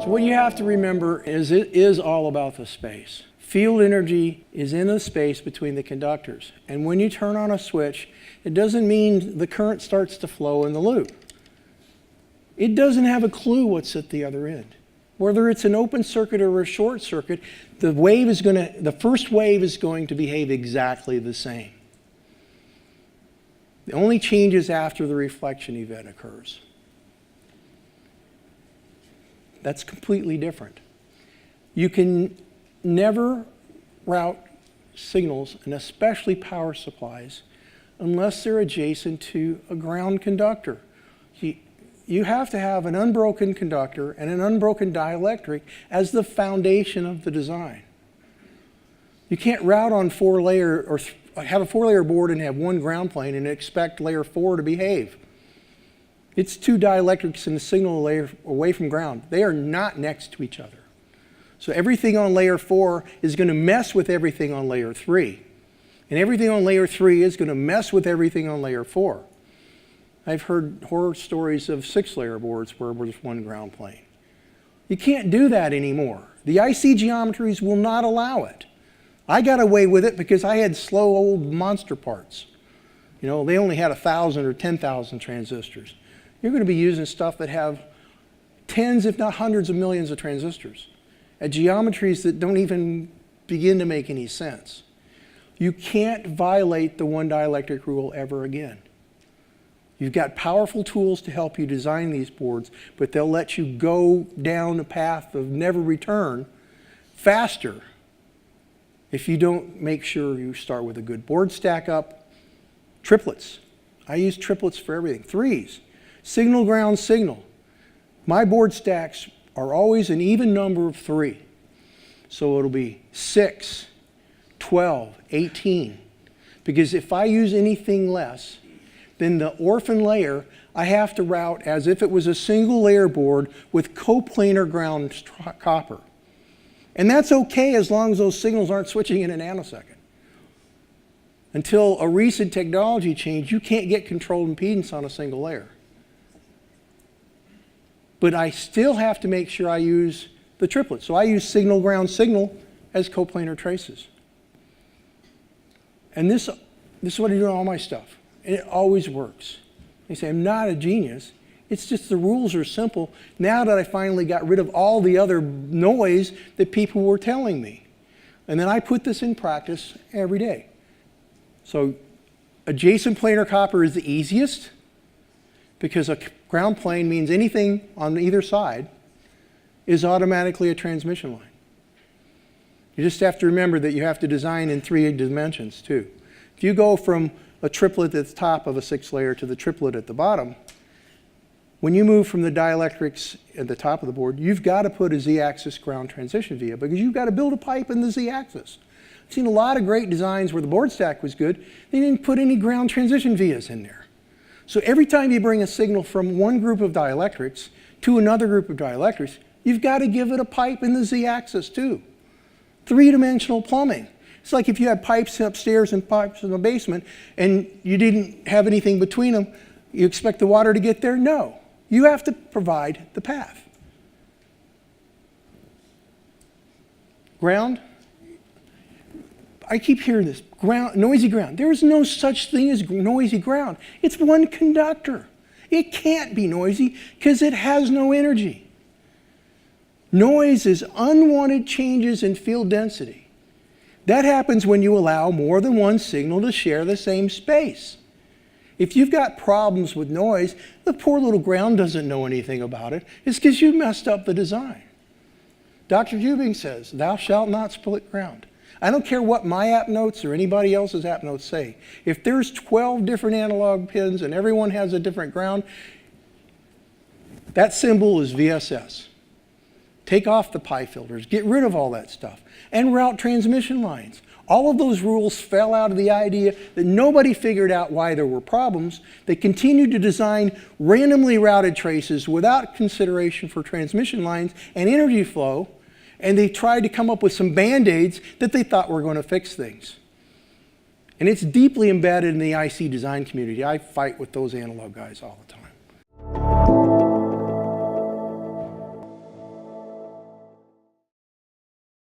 So what you have to remember is it is all about the space. Field energy is in a space between the conductors. And when you turn on a switch, it doesn't mean the current starts to flow in the loop. It doesn't have a clue what's at the other end. Whether it's an open circuit or a short circuit, the first wave is going to behave exactly the same. The only changes after the reflection event occurs. That's completely different. You can never route signals, and especially power supplies, unless they're adjacent to a ground conductor. You have to have an unbroken conductor and an unbroken dielectric as the foundation of the design. You can't route on four-layer or have a four-layer board and have one ground plane and expect layer 4 to behave. It's two dielectrics and a signal layer away from ground. They are not next to each other. So everything on layer 4 is going to mess with everything on layer 3. And everything on layer 3 is going to mess with everything on layer 4. I've heard horror stories of 6-layer boards where there's one ground plane. You can't do that anymore. The IC geometries will not allow it. I got away with it because I had slow old monster parts. You know, they only had 1,000 or 10,000 transistors. You're going to be using stuff that have tens, if not hundreds of millions of transistors at geometries that don't even begin to make any sense. You can't violate the one dielectric rule ever again. You've got powerful tools to help you design these boards, but they'll let you go down a path of never return faster if you don't make sure you start with a good board stack up. Triplets. I use triplets for everything. Threes. Signal, ground, signal. My board stacks are always an even number of 3. So it'll be 6, 12, 18. Because if I use anything less, then the orphan layer I have to route as if it was a single layer board with coplanar ground copper. And that's okay as long as those signals aren't switching in a nanosecond. Until a recent technology change, you can't get controlled impedance on a single layer. But I still have to make sure I use the triplet. So I use signal, ground, signal as coplanar traces. And this is what I do in all my stuff. And it always works. They say, I'm not a genius. It's just the rules are simple now that I finally got rid of all the other noise that people were telling me. And then I put this in practice every day. So adjacent planar copper is the easiest because a ground plane means anything on either side is automatically a transmission line. You just have to remember that you have to design in 3 dimensions too. If you go from a triplet at the top of a 6-layer to the triplet at the bottom, when you move from the dielectrics at the top of the board, you've got to put a z-axis ground transition via because you've got to build a pipe in the z-axis. I've seen a lot of great designs where the board stack was good. They didn't put any ground transition vias in there. So every time you bring a signal from one group of dielectrics to another group of dielectrics, you've got to give it a pipe in the z-axis too. 3-dimensional plumbing. It's like if you had pipes upstairs and pipes in the basement and you didn't have anything between them, you expect the water to get there? No. You have to provide the path. Ground. I keep hearing this, ground, noisy ground. There is no such thing as noisy ground. It's one conductor. It can't be noisy because it has no energy. Noise is unwanted changes in field density. That happens when you allow more than one signal to share the same space. If you've got problems with noise, the poor little ground doesn't know anything about it. It's because you messed up the design. Dr. Hubing says, thou shalt not split ground. I don't care what my app notes or anybody else's app notes say. If there's 12 different analog pins and everyone has a different ground, that symbol is VSS. Take off the pi filters, get rid of all that stuff, and route transmission lines. All of those rules fell out of the idea that nobody figured out why there were problems. They continued to design randomly routed traces without consideration for transmission lines and energy flow, and they tried to come up with some band-aids that they thought were going to fix things. And it's deeply embedded in the IC design community. I fight with those analog guys all the time.